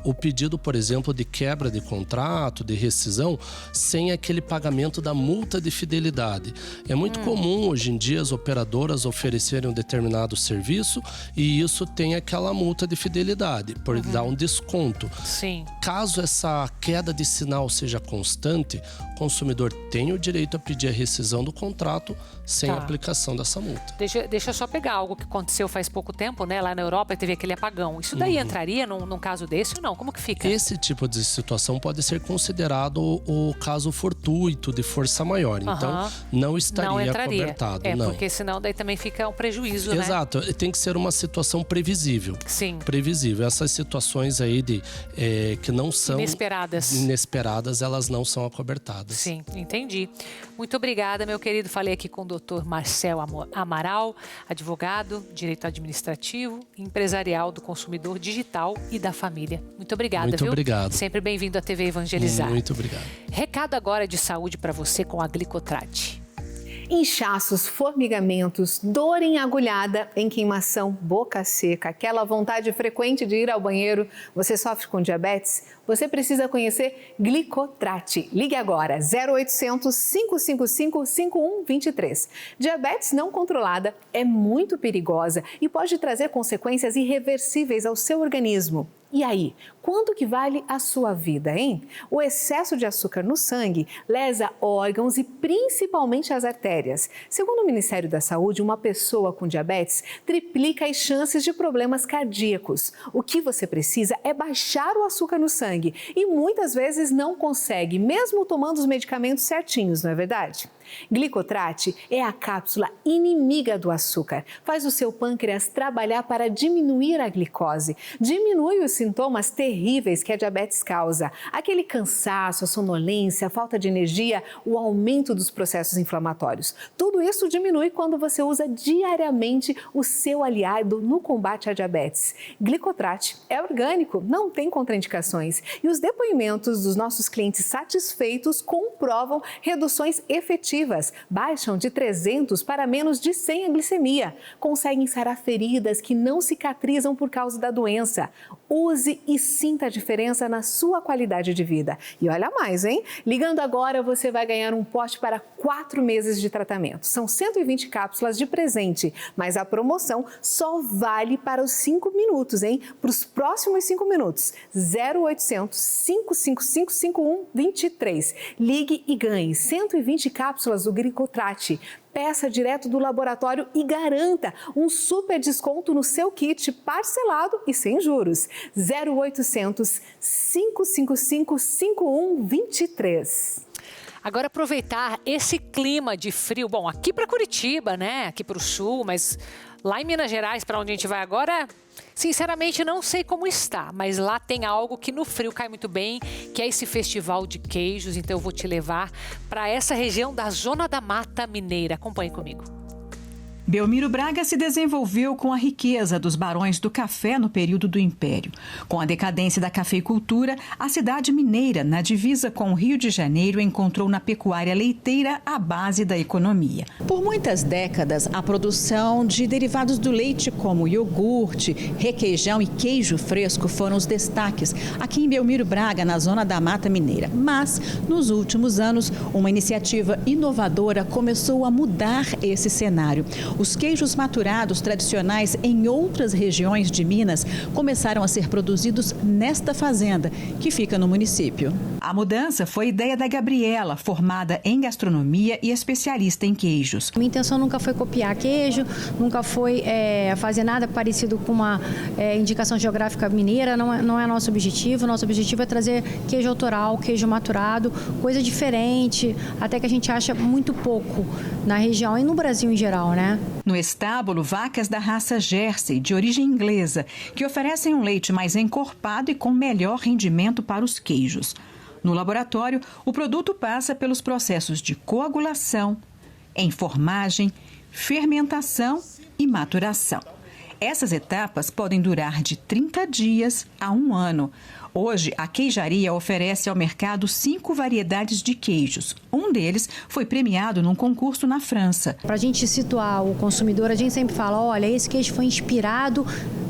o pedido, por exemplo, de quebra de contrato, de rescisão, sem aquele pagamento da multa de fidelidade. É muito comum hoje em dia as operadoras oferecerem um determinado serviço e isso tem aquela multa de fidelidade, por dar um desconto. Sim. Caso essa queda de sinal seja constante, o consumidor tem o direito a pedir a rescisão do contrato sem aplicação dessa multa. Deixa eu só pegar algo que aconteceu faz pouco tempo, né? Lá na Europa teve aquele apagão. Isso daí entraria num caso desse ou não? Como que fica? Esse tipo de situação pode ser considerado o caso fortuito de força maior. Então, não estaria cobertado. Porque senão daí também fica um prejuízo, né? Exato. Tem que ser uma situação previsível. Sim. Previsível. Essas situações aí que não são inesperadas, elas não são acobertadas. Sim, entendi. Muito obrigada, meu querido. Falei aqui com o Dr. Marcel Amaral, advogado, direito administrativo, empresarial do consumidor digital e da família. Muito obrigada, Muito obrigado. Sempre bem-vindo à TV Evangelizar. Muito obrigado. Recado agora de saúde para você com a Glicotrate. Inchaços, formigamentos, dor em agulhada, em queimação, boca seca, aquela vontade frequente de ir ao banheiro. Você sofre com diabetes? Você precisa conhecer Glicotrate. Ligue agora, 0800 555 5123. Diabetes não controlada é muito perigosa e pode trazer consequências irreversíveis ao seu organismo. E aí, quanto que vale a sua vida, hein? O excesso de açúcar no sangue lesa órgãos e principalmente as artérias. Segundo o Ministério da Saúde, uma pessoa com diabetes triplica as chances de problemas cardíacos. O que você precisa é baixar o açúcar no sangue e muitas vezes não consegue, mesmo tomando os medicamentos certinhos, não é verdade? Glicotrate é a cápsula inimiga do açúcar. Faz o seu pâncreas trabalhar para diminuir a glicose. Diminui os sintomas terríveis que a diabetes causa. Aquele cansaço, a sonolência, a falta de energia, o aumento dos processos inflamatórios. Tudo isso diminui quando você usa diariamente o seu aliado no combate à diabetes. Glicotrate é orgânico, não tem contraindicações. E os depoimentos dos nossos clientes satisfeitos comprovam reduções efetivas. Baixam de 300 para menos de 100 a glicemia. Conseguem sarar feridas que não cicatrizam por causa da doença. Use e sinta a diferença na sua qualidade de vida. E olha mais, hein? Ligando agora, você vai ganhar um pote para 4 meses de tratamento. São 120 cápsulas de presente, mas a promoção só vale para os 5 minutos, hein? Para os próximos 5 minutos. 0800 555 5123. Ligue e ganhe 120 cápsulas do Glicotrate. Peça direto do laboratório e garanta um super desconto no seu kit parcelado e sem juros. 0800 555 5123. Agora aproveitar esse clima de frio, bom, aqui para Curitiba, né? Aqui para o sul, mas lá em Minas Gerais, para onde a gente vai agora, sinceramente não sei como está, mas lá tem algo que no frio cai muito bem, que é esse festival de queijos. Então eu vou te levar para essa região da Zona da Mata Mineira. Acompanhe comigo. Belmiro Braga se desenvolveu com a riqueza dos barões do café no período do Império. Com a decadência da cafeicultura, a cidade mineira, na divisa com o Rio de Janeiro, encontrou na pecuária leiteira a base da economia. Por muitas décadas, a produção de derivados do leite, como iogurte, requeijão e queijo fresco, foram os destaques aqui em Belmiro Braga, na Zona da Mata Mineira. Mas, nos últimos anos, uma iniciativa inovadora começou a mudar esse cenário. Os queijos maturados tradicionais em outras regiões de Minas começaram a ser produzidos nesta fazenda, que fica no município. A mudança foi ideia da Gabriela, formada em gastronomia e especialista em queijos. Minha intenção nunca foi copiar queijo, nunca foi fazer nada parecido com uma indicação geográfica mineira, não é nosso objetivo. Nosso objetivo é trazer queijo autoral, queijo maturado, coisa diferente, até que a gente acha muito pouco na região e no Brasil em geral, né? No estábulo, vacas da raça Jersey, de origem inglesa, que oferecem um leite mais encorpado e com melhor rendimento para os queijos. No laboratório, o produto passa pelos processos de coagulação, enformagem, fermentação e maturação. Essas etapas podem durar de 30 dias a 1 ano. Hoje, a queijaria oferece ao mercado 5 variedades de queijos. Um deles foi premiado num concurso na França. Para a gente situar o consumidor, a gente sempre fala, olha, esse queijo foi inspirado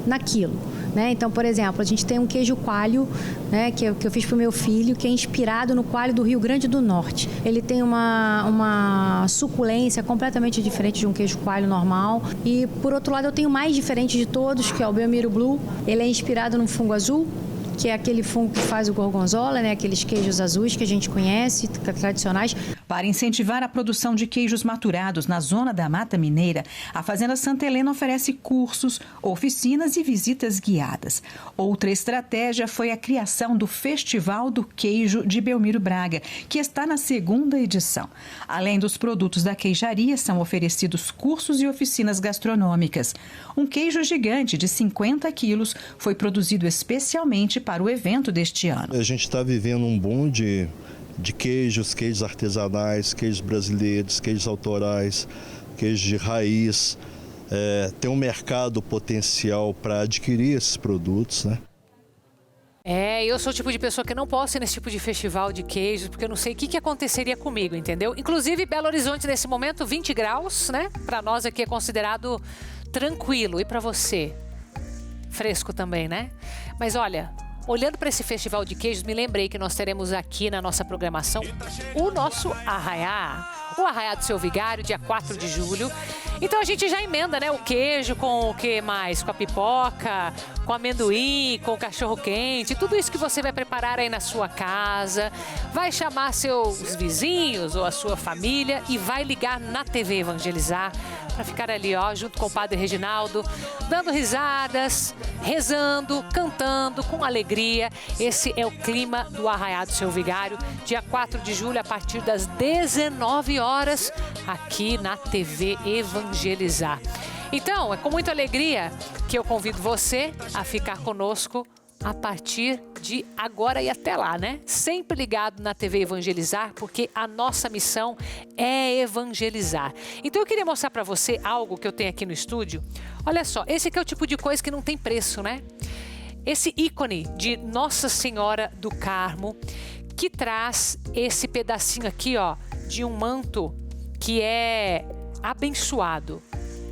naquilo. Né? Então, por exemplo, a gente tem um queijo coalho, né, que eu fiz para o meu filho, que é inspirado no coalho do Rio Grande do Norte. Ele tem uma suculência completamente diferente de um queijo coalho normal. E, por outro lado, eu tenho o mais diferente de todos, que é o Belmiro Blue. Ele é inspirado num fungo azul, que é aquele fungo que faz o gorgonzola, né? Aqueles queijos azuis que a gente conhece, tradicionais. Para incentivar a produção de queijos maturados na Zona da Mata Mineira, a Fazenda Santa Helena oferece cursos, oficinas e visitas guiadas. Outra estratégia foi a criação do Festival do Queijo de Belmiro Braga, que está na 2ª edição. Além dos produtos da queijaria, são oferecidos cursos e oficinas gastronômicas. Um queijo gigante de 50 quilos foi produzido especialmente para o evento deste ano. A gente está vivendo um boom de queijos, queijos artesanais, queijos brasileiros, queijos autorais, queijos de raiz. Tem um mercado potencial para adquirir esses produtos, né? Eu sou o tipo de pessoa que não posso ir nesse tipo de festival de queijos, porque eu não sei o que aconteceria comigo, entendeu? Inclusive, Belo Horizonte, nesse momento, 20 graus, né? Para nós aqui é considerado tranquilo. E para você? Fresco também, né? Mas olha, olhando para esse festival de queijos, me lembrei que nós teremos aqui na nossa programação o nosso arraiá. O Arraiá do Seu Vigário, dia 4 de julho. Então a gente já emenda, né? O queijo com o que mais? Com a pipoca, com amendoim, com o cachorro-quente. Tudo isso que você vai preparar aí na sua casa. Vai chamar seus vizinhos ou a sua família e vai ligar na TV Evangelizar para ficar ali, ó, junto com o Padre Reginaldo, dando risadas, rezando, cantando com alegria. Esse é o clima do Arraiá do Seu Vigário, dia 4 de julho, a partir das 19 horas, aqui na TV Evangelizar. Então, é com muita alegria que eu convido você a ficar conosco a partir de agora e até lá, né? Sempre ligado na TV Evangelizar, porque a nossa missão é evangelizar. Então eu queria mostrar para você algo que eu tenho aqui no estúdio. Olha só, esse aqui é o tipo de coisa que não tem preço, né? Esse ícone de Nossa Senhora do Carmo, que traz esse pedacinho aqui, ó, de um manto que é abençoado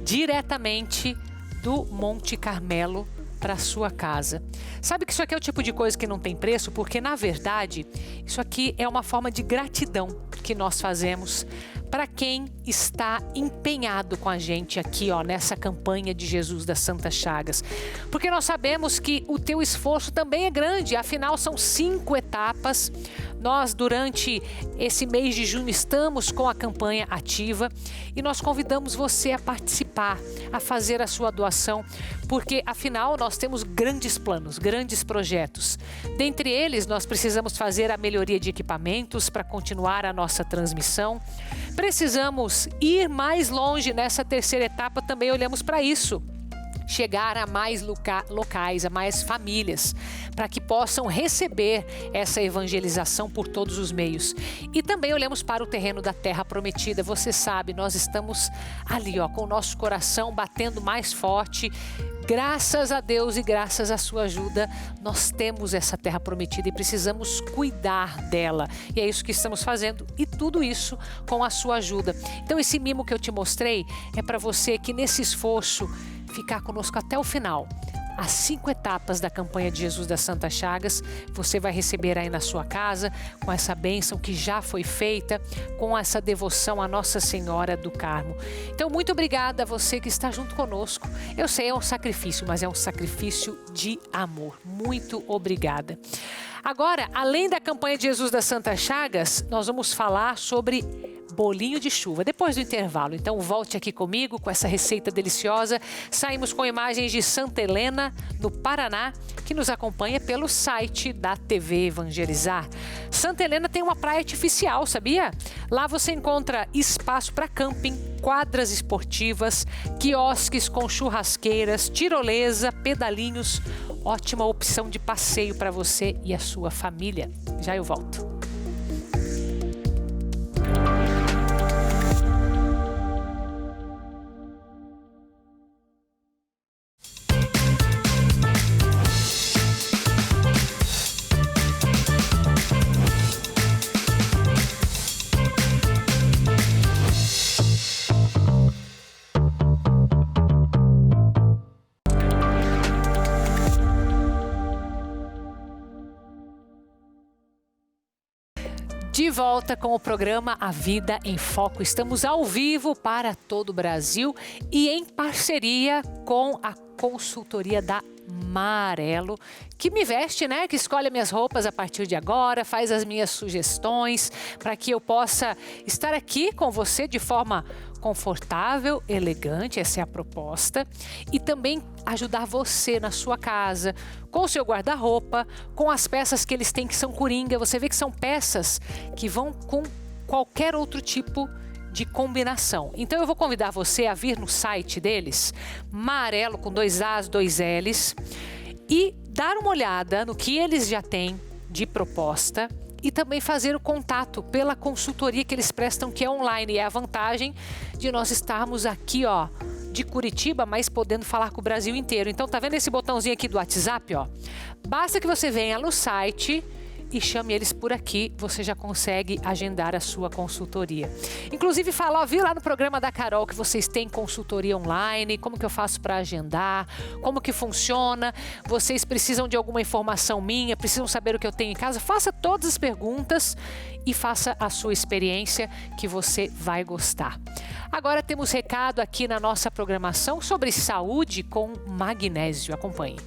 diretamente do Monte Carmelo para sua casa. Sabe que isso aqui é o tipo de coisa que não tem preço, porque na verdade isso aqui é uma forma de gratidão que nós fazemos para quem está empenhado com a gente aqui, ó, nessa campanha de Jesus das Santas Chagas. Porque nós sabemos que o teu esforço também é grande, afinal são 5 etapas. Nós, durante esse mês de junho, estamos com a campanha ativa e nós convidamos você a participar, a fazer a sua doação, porque afinal nós temos grandes planos, grandes projetos. Dentre eles, nós precisamos fazer a melhoria de equipamentos para continuar a nossa transmissão. Precisamos ir mais longe nessa terceira etapa, também olhamos para isso. Chegar a mais locais, a mais famílias, para que possam receber essa evangelização por todos os meios. E também olhamos para o terreno da Terra Prometida. Você sabe, nós estamos ali, ó, com o nosso coração batendo mais forte. Graças a Deus e graças à sua ajuda, nós temos essa Terra Prometida e precisamos cuidar dela. E é isso que estamos fazendo, e tudo isso com a sua ajuda. Então esse mimo que eu te mostrei é para você que nesse esforço ficar conosco até o final. As 5 etapas da campanha de Jesus das Santas Chagas, você vai receber aí na sua casa, com essa bênção que já foi feita, com essa devoção à Nossa Senhora do Carmo. Então, muito obrigada a você que está junto conosco. Eu sei, é um sacrifício, mas é um sacrifício de amor. Muito obrigada. Agora, além da campanha de Jesus das Santas Chagas, nós vamos falar sobre bolinho de chuva, depois do intervalo. Então volte aqui comigo com essa receita deliciosa. Saímos com imagens de Santa Helena, no Paraná, que nos acompanha pelo site da TV Evangelizar. Santa Helena tem uma praia artificial, sabia? Lá você encontra espaço para camping, quadras esportivas, quiosques com churrasqueiras, tirolesa, pedalinhos. Ótima opção de passeio para você e a sua família. Já eu volto. De volta com o programa A Vida em Foco. Estamos ao vivo para todo o Brasil e em parceria com a consultoria da Marelo, que me veste, né? Que escolhe minhas roupas a partir de agora, faz as minhas sugestões para que eu possa estar aqui com você de forma confortável, elegante, essa é a proposta, e também ajudar você na sua casa, com o seu guarda-roupa, com as peças que eles têm que são coringa. Você vê que são peças que vão com qualquer outro tipo de combinação. Então eu vou convidar você a vir no site deles, Marelo com 2 As, 2 Ls, e dar uma olhada no que eles já têm de proposta e também fazer o contato pela consultoria que eles prestam, que é online. E é a vantagem de nós estarmos aqui, ó, de Curitiba, mas podendo falar com o Brasil inteiro. Então, tá vendo esse botãozinho aqui do WhatsApp, ó? Basta que você venha no site e chame eles por aqui, você já consegue agendar a sua consultoria. Inclusive, fala, ó, viu lá no programa da Carol que vocês têm consultoria online, como que eu faço para agendar, como que funciona, vocês precisam de alguma informação minha, precisam saber o que eu tenho em casa, faça todas as perguntas e faça a sua experiência que você vai gostar. Agora temos recado aqui na nossa programação sobre saúde com magnésio. Acompanhe.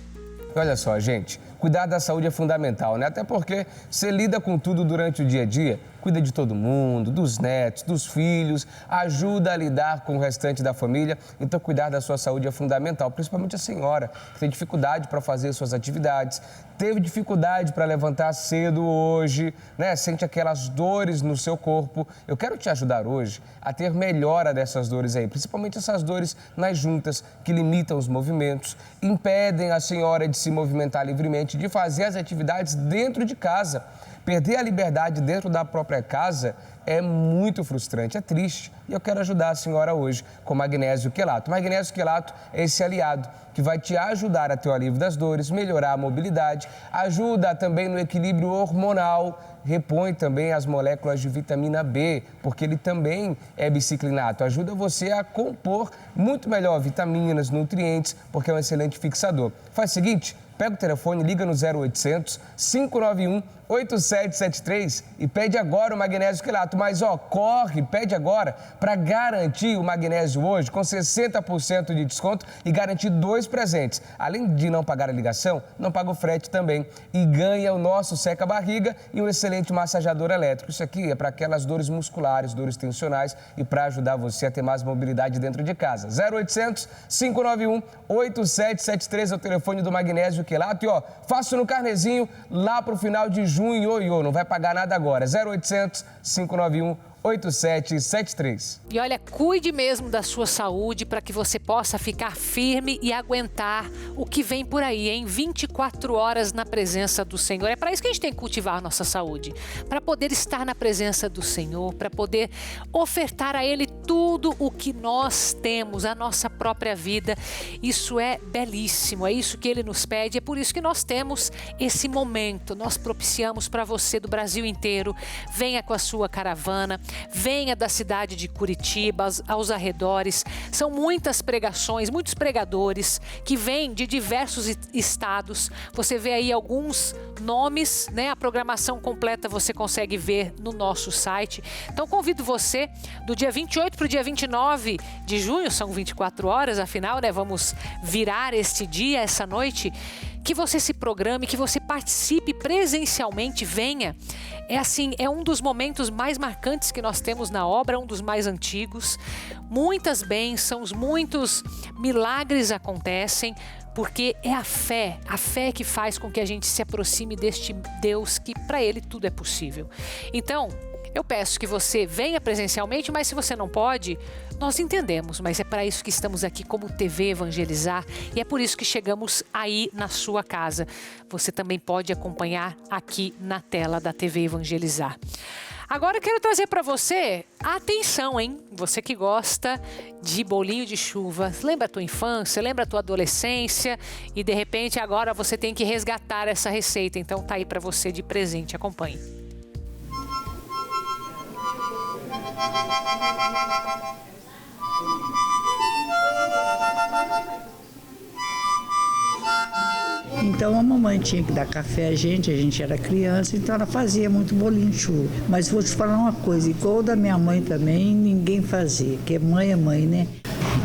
Olha só, gente, cuidar da saúde é fundamental, né? Até porque você lida com tudo durante o dia a dia, cuida de todo mundo, dos netos, dos filhos, ajuda a lidar com o restante da família. Então, cuidar da sua saúde é fundamental, principalmente a senhora, que tem dificuldade para fazer suas atividades, teve dificuldade para levantar cedo hoje, né? Sente aquelas dores no seu corpo. Eu quero te ajudar hoje a ter melhora dessas dores aí, principalmente essas dores nas juntas que limitam os movimentos, impedem a senhora de se movimentar livremente, de fazer as atividades dentro de casa. Perder a liberdade dentro da própria casa é muito frustrante, é triste. E eu quero ajudar a senhora hoje com magnésio quelato. Magnésio quelato é esse aliado que vai te ajudar a ter o alívio das dores, melhorar a mobilidade, ajuda também no equilíbrio hormonal, repõe também as moléculas de vitamina B, porque ele também é biciclinato. Ajuda você a compor muito melhor vitaminas, nutrientes, porque é um excelente fixador. Faz o seguinte, pega o telefone, liga no 0800 591 8773 e pede agora o magnésio quelato. Mas, ó, corre, pede agora para garantir o magnésio hoje com 60% de desconto e garantir 2 presentes. Além de não pagar a ligação, não paga o frete também e ganha o nosso seca-barriga e um excelente massageador elétrico. Isso aqui é para aquelas dores musculares, dores tensionais e para ajudar você a ter mais mobilidade dentro de casa. 0800 591 8773 é o telefone do magnésio quelato e, ó, faço no carnezinho lá pro final de junho, não vai pagar nada agora. 0800 591 8773. E olha, cuide mesmo da sua saúde para que você possa ficar firme e aguentar o que vem por aí, em 24 horas na presença do Senhor. É para isso que a gente tem que cultivar a nossa saúde, para poder estar na presença do Senhor, para poder ofertar a Ele tudo o que nós temos, a nossa própria vida. Isso é belíssimo, é isso que Ele nos pede, é por isso que nós temos esse momento. Nós propiciamos para você do Brasil inteiro, venha com a sua caravana, venha da cidade de Curitiba, aos arredores. São muitas pregações, muitos pregadores que vêm de diversos estados. Você vê aí alguns nomes, né? A programação completa você consegue ver no nosso site. Então convido você do dia 28 para o dia 29 de junho, são 24 horas, afinal, né? Vamos virar este dia, essa noite, que você se programe, que você participe presencialmente, venha. É assim, é um dos momentos mais marcantes que nós temos na obra, um dos mais antigos. Muitas bênçãos, muitos milagres acontecem, porque é a fé que faz com que a gente se aproxime deste Deus que para Ele tudo é possível. Então, eu peço que você venha presencialmente, mas se você não pode, nós entendemos, mas é para isso que estamos aqui como TV Evangelizar e é por isso que chegamos aí na sua casa. Você também pode acompanhar aqui na tela da TV Evangelizar. Agora eu quero trazer para você, atenção, hein? Você que gosta de bolinho de chuva, lembra a tua infância, lembra a tua adolescência e de repente agora você tem que resgatar essa receita. Então tá aí para você de presente, acompanhe. Então a mamãe tinha que dar café a gente era criança, então ela fazia muito bolinho de chuva. Mas vou te falar uma coisa, igual da minha mãe também, ninguém fazia, porque mãe é mãe, né?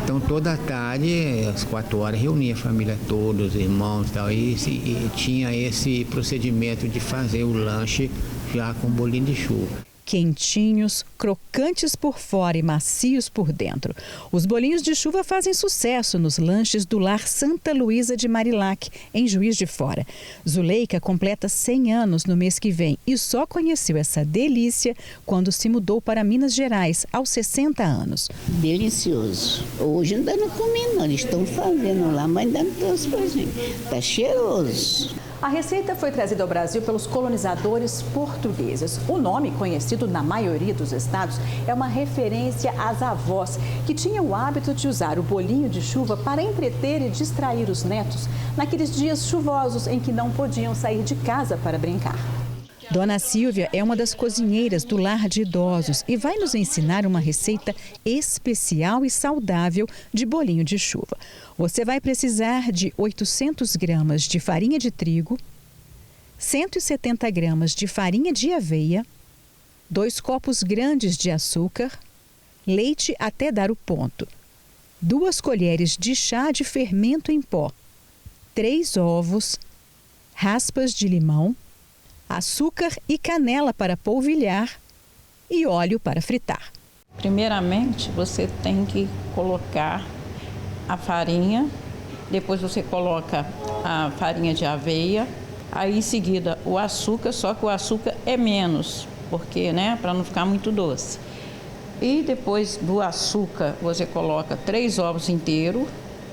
Então toda tarde, às 4 horas, reunia a família toda, os irmãos e tal, e tinha esse procedimento de fazer o lanche já com bolinho de chuva. Quentinhos, crocantes por fora e macios por dentro. Os bolinhos de chuva fazem sucesso nos lanches do Lar Santa Luísa de Marilac, em Juiz de Fora. Zuleika completa 100 anos no mês que vem e só conheceu essa delícia quando se mudou para Minas Gerais, aos 60 anos. Delicioso. Hoje ainda não comi não, eles estão fazendo lá, mas ainda não trouxe pra gente. Tá cheiroso. A receita foi trazida ao Brasil pelos colonizadores portugueses. O nome, conhecido conhecido na maioria dos estados, é uma referência às avós, que tinham o hábito de usar o bolinho de chuva para entreter e distrair os netos naqueles dias chuvosos em que não podiam sair de casa para brincar. Dona Silvia é uma das cozinheiras do lar de idosos e vai nos ensinar uma receita especial e saudável de bolinho de chuva. Você vai precisar de 800 gramas de farinha de trigo, 170 gramas de farinha de aveia, 2 copos grandes de açúcar, leite até dar o ponto, 2 colheres de chá de fermento em pó, 3 ovos, raspas de limão, açúcar e canela para polvilhar e óleo para fritar. Primeiramente, você tem que colocar a farinha, depois você coloca a farinha de aveia, aí em seguida o açúcar, só que o açúcar é menos, porque, para não ficar muito doce. E depois do açúcar, você coloca 3 ovos inteiros,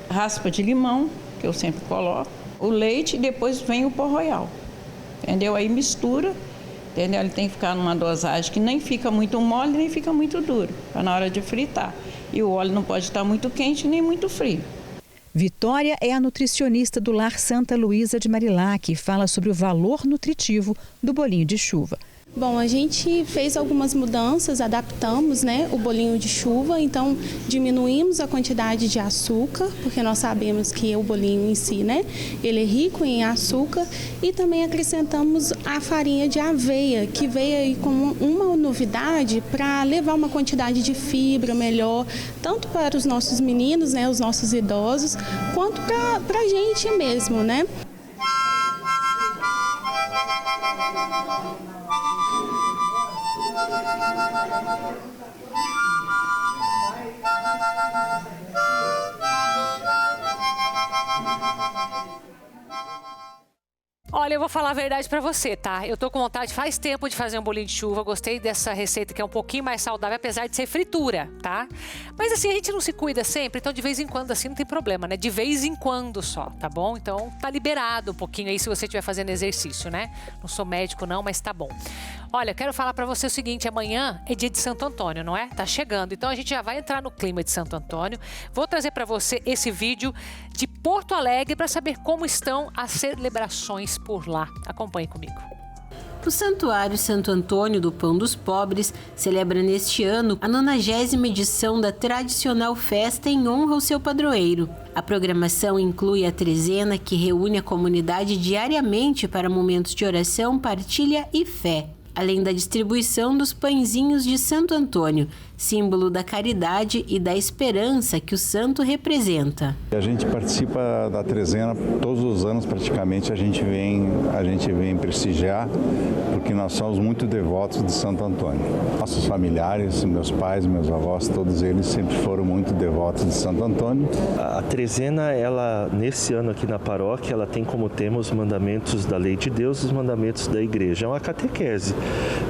raspa de limão, que eu sempre coloco, o leite e depois vem o pó royal. Entendeu? Aí mistura, entendeu? Ele tem que ficar numa dosagem que nem fica muito mole, nem fica muito duro, para na hora de fritar. E o óleo não pode estar muito quente nem muito frio. Vitória é a nutricionista do Lar Santa Luísa de Marilac e fala sobre o valor nutritivo do bolinho de chuva. Bom, a gente fez algumas mudanças, adaptamos, o bolinho de chuva, então diminuímos a quantidade de açúcar, porque nós sabemos que o bolinho em si, ele é rico em açúcar, e também acrescentamos a farinha de aveia, que veio aí como uma novidade para levar uma quantidade de fibra melhor, tanto para os nossos meninos, os nossos idosos, quanto para a gente mesmo, Olha, eu vou falar a verdade pra você, tá? Eu tô com vontade faz tempo de fazer um bolinho de chuva. Gostei dessa receita que é um pouquinho mais saudável, apesar de ser fritura, tá? Mas assim, a gente não se cuida sempre, então de vez em quando assim não tem problema, De vez em quando só, tá bom? Então tá liberado um pouquinho aí se você estiver fazendo exercício, Não sou médico não, mas tá bom. Olha, quero falar pra você o seguinte, amanhã é dia de Santo Antônio, não é? Tá chegando, então a gente já vai entrar no clima de Santo Antônio. Vou trazer pra você esse vídeo de Porto Alegre para saber como estão as celebrações por lá. Acompanhe comigo. O Santuário Santo Antônio do Pão dos Pobres celebra neste ano a 90ª edição da tradicional festa em honra ao seu padroeiro. A programação inclui a trezena, que reúne a comunidade diariamente para momentos de oração, partilha e fé, além da distribuição dos pãezinhos de Santo Antônio, símbolo da caridade e da esperança que o santo representa. A gente participa da trezena todos os anos, praticamente a gente vem prestigiar, porque nós somos muito devotos de Santo Antônio. Nossos familiares, meus pais, meus avós, todos eles sempre foram muito devotos de Santo Antônio. A trezena, ela nesse ano aqui na paróquia, ela tem como tema os mandamentos da lei de Deus e os mandamentos da igreja. É uma catequese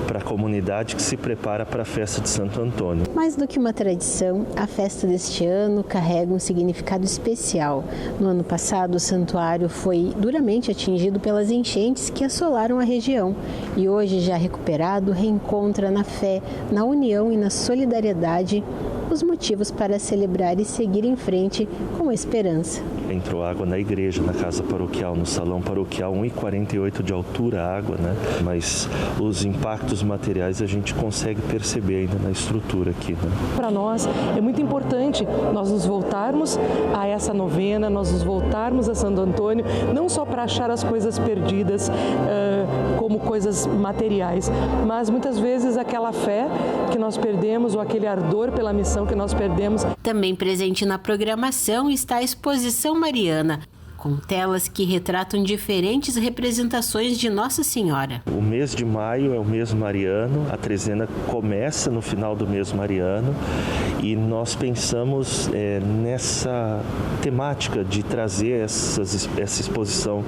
para a comunidade que se prepara para a festa de Santo Antônio. Mais do que uma tradição, a festa deste ano carrega um significado especial. No ano passado, o santuário foi duramente atingido pelas enchentes que assolaram a região e hoje, já recuperado, reencontra na fé, na união e na solidariedade os motivos para celebrar e seguir em frente com esperança. Entrou água na igreja, na casa paroquial, no salão paroquial, 1,48 de altura a água, Mas os impactos materiais a gente consegue perceber ainda na estrutura aqui, Para nós é muito importante nós nos voltarmos a essa novena, nós nos voltarmos a Santo Antônio, não só para achar as coisas perdidas como coisas materiais, mas muitas vezes aquela fé que nós perdemos ou aquele ardor pela missão que nós perdemos. Também presente na programação está a exposição mariana, com telas que retratam diferentes representações de Nossa Senhora. O mês de maio é o mês mariano, a trezena começa no final do mês mariano e nós pensamos nessa temática de trazer essa exposição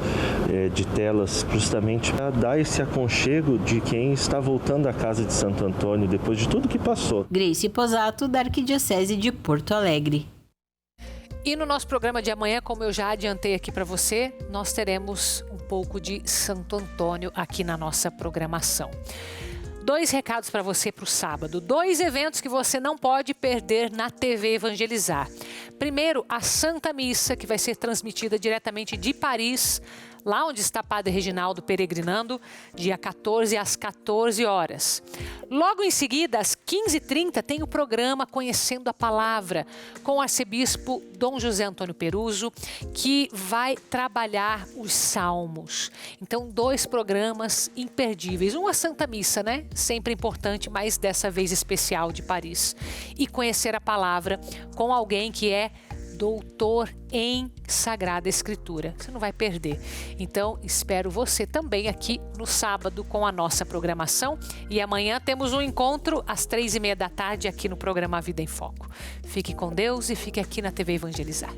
de telas justamente para dar esse aconchego de quem está voltando à casa de Santo Antônio depois de tudo que passou. Grace Posato, da Arquidiocese de Porto Alegre. E no nosso programa de amanhã, como eu já adiantei aqui para você, nós teremos um pouco de Santo Antônio aqui na nossa programação. 2 recados para você para o sábado. 2 eventos que você não pode perder na TV Evangelizar. Primeiro, a Santa Missa, que vai ser transmitida diretamente de Paris, lá onde está Padre Reginaldo peregrinando, dia 14 às 14 horas. Logo em seguida, às 15h30, tem o programa Conhecendo a Palavra, com o arcebispo Dom José Antônio Peruso, que vai trabalhar os salmos. Então, 2 programas imperdíveis. A Santa Missa, né? Sempre importante, mas dessa vez especial de Paris. E Conhecer a Palavra com alguém que é doutor em Sagrada Escritura. Você não vai perder. Então, espero você também aqui no sábado com a nossa programação. E amanhã temos um encontro às 3h30 da tarde aqui no programa Vida em Foco. Fique com Deus e fique aqui na TV Evangelizar.